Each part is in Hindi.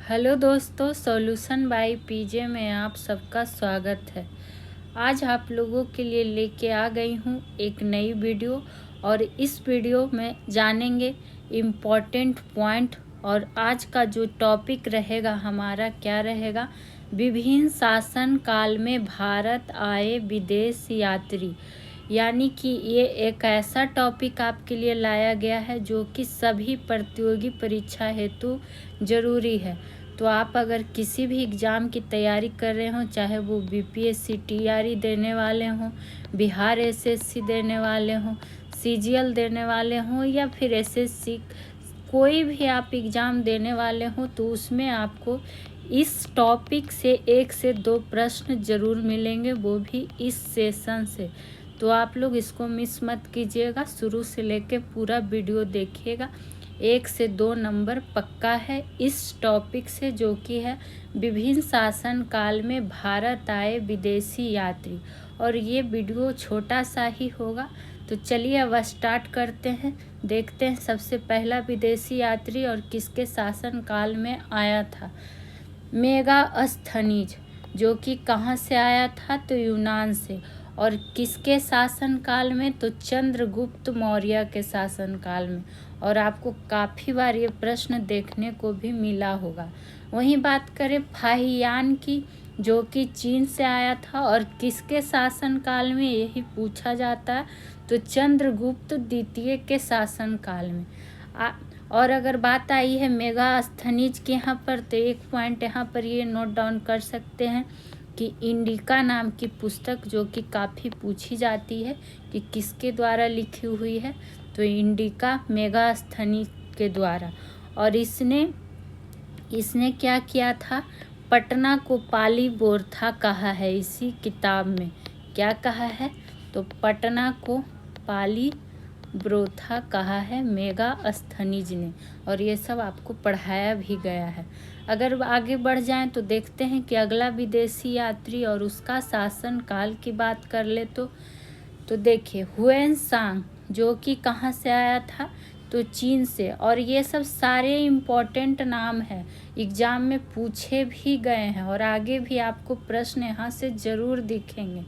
हेलो दोस्तों, सॉल्यूशन बाय पीजे में आप सबका स्वागत है। आज आप लोगों के लिए लेके आ गई हूँ एक नई वीडियो और इस वीडियो में जानेंगे इम्पोर्टेंट पॉइंट। और आज का जो टॉपिक रहेगा हमारा क्या रहेगा, विभिन्न शासन काल में भारत आए विदेश यात्री। यानी कि ये एक ऐसा टॉपिक आपके लिए लाया गया है जो कि सभी प्रतियोगी परीक्षा हेतु ज़रूरी है। तो आप अगर किसी भी एग्ज़ाम की तैयारी कर रहे हो, चाहे वो बीपीएससी टीआरई देने वाले हों, बिहार एसएससी देने वाले हों, सीजीएल देने वाले हों या फिर एसएससी, कोई भी आप एग्ज़ाम देने वाले हो तो उसमें आपको इस टॉपिक से 1 से 2 प्रश्न ज़रूर मिलेंगे, वो भी इस सेशन से। तो आप लोग इसको मिस मत कीजिएगा, शुरू से लेके पूरा वीडियो देखिएगा। 1 से 2 नंबर पक्का है इस टॉपिक से, जो कि है विभिन्न शासन काल में भारत आए विदेशी यात्री। और ये वीडियो छोटा सा ही होगा। तो चलिए अब स्टार्ट करते हैं। देखते हैं सबसे पहला विदेशी यात्री और किसके शासन काल में आया था। मेगास्थनीज, जो कि कहाँ से आया था, तो यूनान से। और किसके शासन काल में, तो चंद्रगुप्त मौर्य के शासन काल में। और आपको काफ़ी बार ये प्रश्न देखने को भी मिला होगा। वहीं बात करें फाहियान की, जो कि चीन से आया था और किसके शासन काल में, यही पूछा जाता है, तो चंद्रगुप्त द्वितीय के शासन काल में। और अगर बात आई है मेगास्थनीज के यहाँ पर, तो एक पॉइंट यहाँ पर ये नोट डाउन कर सकते हैं कि इंडिका नाम की पुस्तक, जो कि काफ़ी पूछी जाती है कि किसके द्वारा लिखी हुई है, तो इंडिका मेगास्थनीज के द्वारा। और इसने क्या किया था, पटना को पाली बोरथा कहा है। इसी किताब में क्या कहा है, तो पटना को पाली ब्रोथा कहा है मेगास्थनीज ने। और ये सब आपको पढ़ाया भी गया है। अगर आगे बढ़ जाएं तो देखते हैं कि अगला विदेशी यात्री और उसका शासन काल की बात कर ले तो देखिए हुएन सांग, जो कि कहाँ से आया था, तो चीन से। और ये सब सारे इम्पोर्टेंट नाम है, एग्ज़ाम में पूछे भी गए हैं और आगे भी आपको प्रश्न यहाँ से ज़रूर दिखेंगे।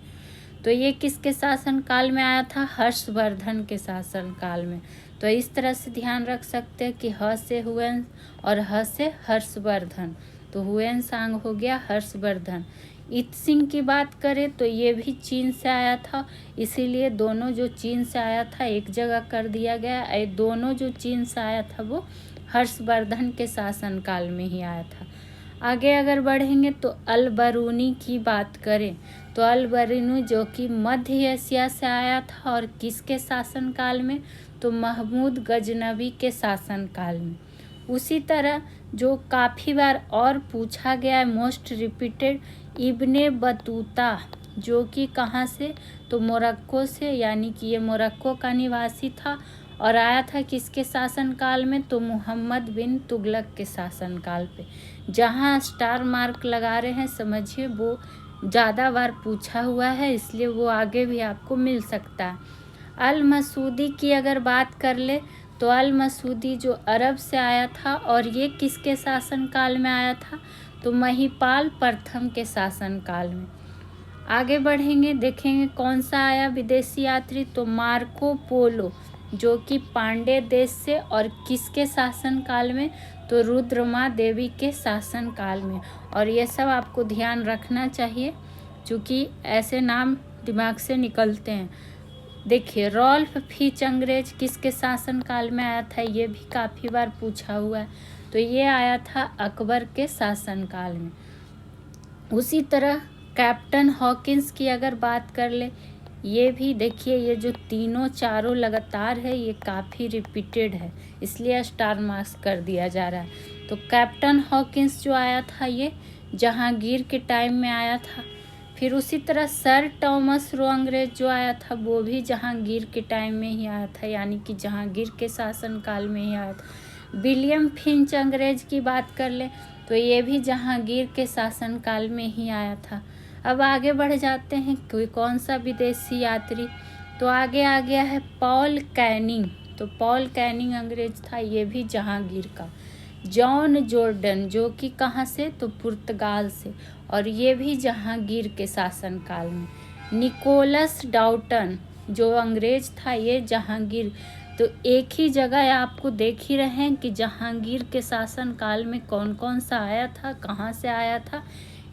तो ये किसके शासन काल में आया था, हर्षवर्धन के शासन काल में। तो इस तरह से ध्यान रख सकते हैं कि ह से हुएन और ह से हर्षवर्धन। तो हुएन सांग हो गया हर्षवर्धन। इत्सिंग की बात करें तो ये भी चीन से आया था, इसीलिए दोनों जो चीन से आया था एक जगह कर दिया गया। दोनों जो चीन से आया था वो हर्षवर्धन के शासन काल में ही आया था। आगे अगर बढ़ेंगे तो अल-बरूनी की बात करें तो अल-बरूनी, जो कि मध्य एशिया से आया था और किसके शासन काल में, तो महमूद गजनवी के शासन काल में। उसी तरह जो काफ़ी बार और पूछा गया है, मोस्ट रिपीटेड, इब्ने बतूता, जो कि कहाँ से, तो मोरक्को से। यानी कि ये मोरक्को का निवासी था और आया था किसके शासन काल में, तो मोहम्मद बिन तुगलक के शासन काल पे। जहाँ स्टार मार्क लगा रहे हैं समझिए वो ज़्यादा बार पूछा हुआ है, इसलिए वो आगे भी आपको मिल सकता है। अल मसूदी की अगर बात कर ले तो अल मसूदी जो अरब से आया था और ये किसके शासन काल में आया था, तो महिपाल प्रथम के शासन काल में। आगे बढ़ेंगे, देखेंगे कौन सा आया विदेशी यात्री, तो मार्को पोलो, जो कि पांडे देश से और किसके शासन काल में, तो रुद्रमा देवी के शासन काल में। और ये सब आपको ध्यान रखना चाहिए क्योंकि ऐसे नाम दिमाग से निकलते हैं। देखिए रॉल्फ फिच अंग्रेज किसके शासन काल में आया था, ये भी काफ़ी बार पूछा हुआ है, तो ये आया था अकबर के शासन काल में। उसी तरह कैप्टन हॉकिंस की अगर बात कर ले, ये भी देखिए, ये जो तीनों चारों लगातार है ये काफ़ी रिपीटेड है, इसलिए स्टार मार्क्स कर दिया जा रहा है। तो कैप्टन हॉकिंस जो आया था ये जहांगीर के टाइम में आया था। फिर उसी तरह सर टॉमस रो अंग्रेज जो आया था वो भी जहांगीर के टाइम में ही आया था, यानी कि जहांगीर के शासन काल में ही आया था। विलियम फिंच अंग्रेज की बात कर ले तो ये भी जहांगीर के शासन काल में ही आया था। अब आगे बढ़ जाते हैं कोई कौन सा विदेशी यात्री, तो आगे आ गया है पॉल कैनिंग। तो पॉल कैनिंग अंग्रेज था, ये भी जहांगीर का। जॉन जॉर्डन जो कि कहाँ से, तो पुर्तगाल से, और ये भी जहांगीर के शासनकाल में। निकोलस डाल्टन जो अंग्रेज था, ये जहांगीर। तो एक ही जगह आपको देख ही रहे हैं कि जहांगीर के शासनकाल में कौन कौन सा आया था, कहाँ से आया था,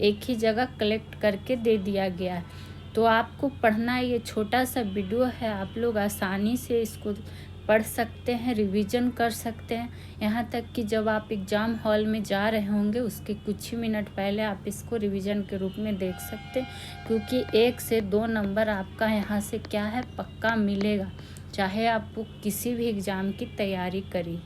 एक ही जगह कलेक्ट करके दे दिया गया है। तो आपको पढ़ना, ये छोटा सा वीडियो है, आप लोग आसानी से इसको पढ़ सकते हैं, रिवीजन कर सकते हैं। यहाँ तक कि जब आप एग्ज़ाम हॉल में जा रहे होंगे उसके कुछ ही मिनट पहले आप इसको रिवीजन के रूप में देख सकते हैं, क्योंकि 1 से 2 नंबर आपका यहाँ से क्या है, पक्का मिलेगा, चाहे आप किसी भी एग्ज़ाम की तैयारी करिए।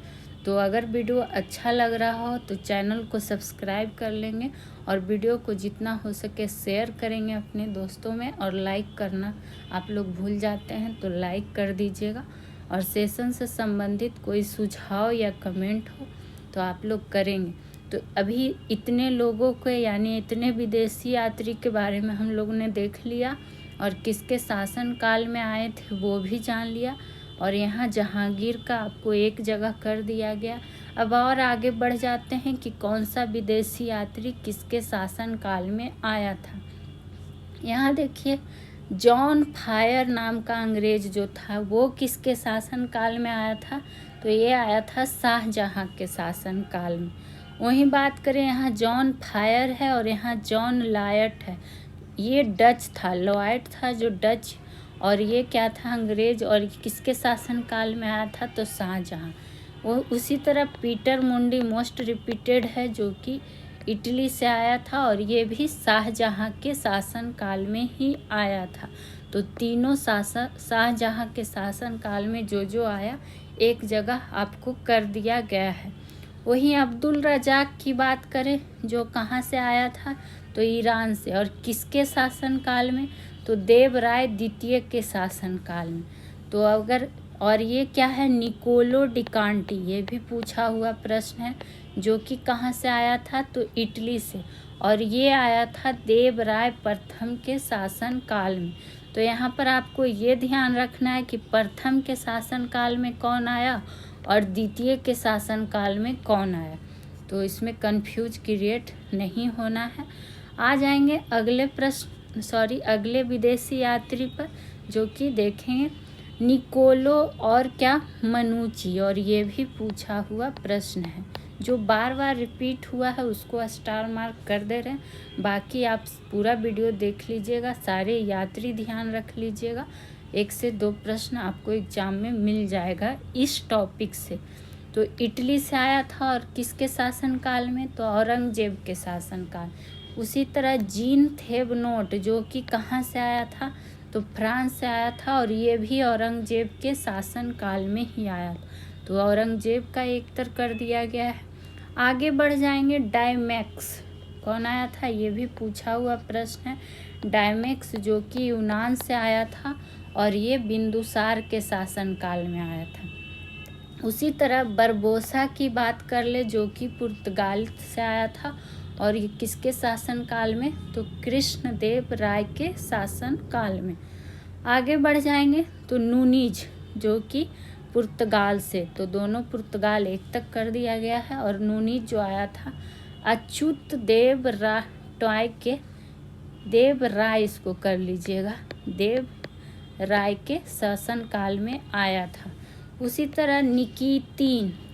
तो अगर वीडियो अच्छा लग रहा हो तो चैनल को सब्सक्राइब कर लेंगे, और वीडियो को जितना हो सके शेयर करेंगे अपने दोस्तों में, और लाइक करना आप लोग भूल जाते हैं तो लाइक कर दीजिएगा। और सेशन से संबंधित कोई सुझाव या कमेंट हो तो आप लोग करेंगे। तो अभी इतने लोगों को, यानी इतने विदेशी यात्री के बारे में हम लोगों ने देख लिया, और किसके शासनकाल में आए थे वो भी जान लिया, और यहाँ जहांगीर का आपको एक जगह कर दिया गया। अब और आगे बढ़ जाते हैं कि कौन सा विदेशी यात्री किसके शासनकाल में आया था। यहाँ देखिए, जॉन फायर नाम का अंग्रेज जो था वो किसके शासनकाल में आया था, तो ये आया था शाहजहाँ के शासनकाल में। वहीं बात करें, यहाँ जॉन फायर है और यहाँ जॉन लॉयड है, ये डच था, लॉयड था जो डच, और ये क्या था, अंग्रेज, और किसके शासनकाल में आया था, तो शाहजहाँ। वो उसी तरह पीटर मुंडी मोस्ट रिपीटेड है जो कि इटली से आया था, और ये भी शाहजहाँ के शासनकाल में ही आया था। तो तीनों शाहजहाँ के शासनकाल में जो आया एक जगह आपको कर दिया गया है। वहीं अब्दुल रज़ाक की बात करें, जो कहाँ से आया था, तो ईरान से, और किसके शासनकाल में, तो देवराय द्वितीय के शासनकाल में। तो अगर, और ये क्या है, निकोलो डिकांटी, ये भी पूछा हुआ प्रश्न है, जो कि कहाँ से आया था, तो इटली से, और ये आया था देवराय प्रथम के शासनकाल में। तो यहाँ पर आपको ये ध्यान रखना है कि प्रथम के शासनकाल में कौन आया और द्वितीय के शासनकाल में कौन आया, तो इसमें कंफ्यूज क्रिएट नहीं होना है। आ जाएंगे अगले अगले विदेशी यात्री पर, जो कि देखेंगे निकोलो और क्या, मनुची, और ये भी पूछा हुआ प्रश्न है, जो बार बार रिपीट हुआ है उसको स्टार मार्क कर दे रहे हैं। बाकी आप पूरा वीडियो देख लीजिएगा, सारे यात्री ध्यान रख लीजिएगा, 1 से 2 प्रश्न आपको एग्जाम में मिल जाएगा इस टॉपिक से। तो इटली से आया था, और किसके शासनकाल में, तो औरंगजेब के शासनकाल। उसी तरह जीन थेबनोट जो कि कहाँ से आया था, तो फ्रांस से आया था, और ये भी औरंगजेब के शासनकाल में ही आया था। तो औरंगजेब का एक तर कर दिया गया है। आगे बढ़ जाएंगे, डायमैक्स कौन आया था, ये भी पूछा हुआ प्रश्न है। डायमैक्स जो कि यूनान से आया था, और ये बिंदुसार के शासनकाल में आया था। उसी तरह बरबोसा की बात कर ले, जो कि पुर्तगाल से आया था, और ये किसके शासनकाल में, तो कृष्णदेव राय के शासनकाल में। आगे बढ़ जाएंगे तो नूनीज जो कि पुर्तगाल से, तो दोनों पुर्तगाल एक तक कर दिया गया है, और नूनीज जो आया था अच्युत देव राय इसको कर लीजिएगा, देव राय के शासनकाल में आया था। उसी तरह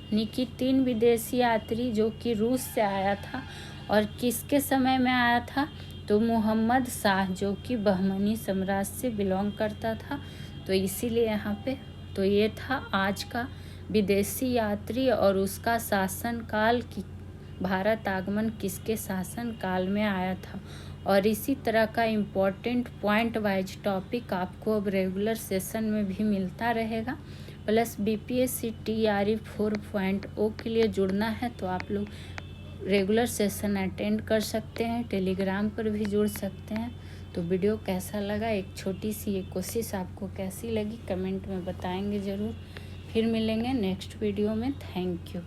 निकितीन विदेशी यात्री जो कि रूस से आया था, और किसके समय में आया था, तो मोहम्मद शाह जो कि बहमनी साम्राज्य से बिलोंग करता था। तो इसीलिए यहाँ पे, तो ये था आज का विदेशी यात्री और उसका शासनकाल की भारत आगमन किसके शासनकाल में आया था। और इसी तरह का इम्पोर्टेंट पॉइंट वाइज टॉपिक आपको अब रेगुलर सेशन में भी मिलता रहेगा। प्लस BPSC TRE 4.0 के लिए जुड़ना है तो आप लोग रेगुलर सेशन अटेंड कर सकते हैं, टेलीग्राम पर भी जुड़ सकते हैं। तो वीडियो कैसा लगा, एक छोटी सी ये कोशिश आपको कैसी लगी कमेंट में बताएंगे ज़रूर। फिर मिलेंगे नेक्स्ट वीडियो में। Thank you.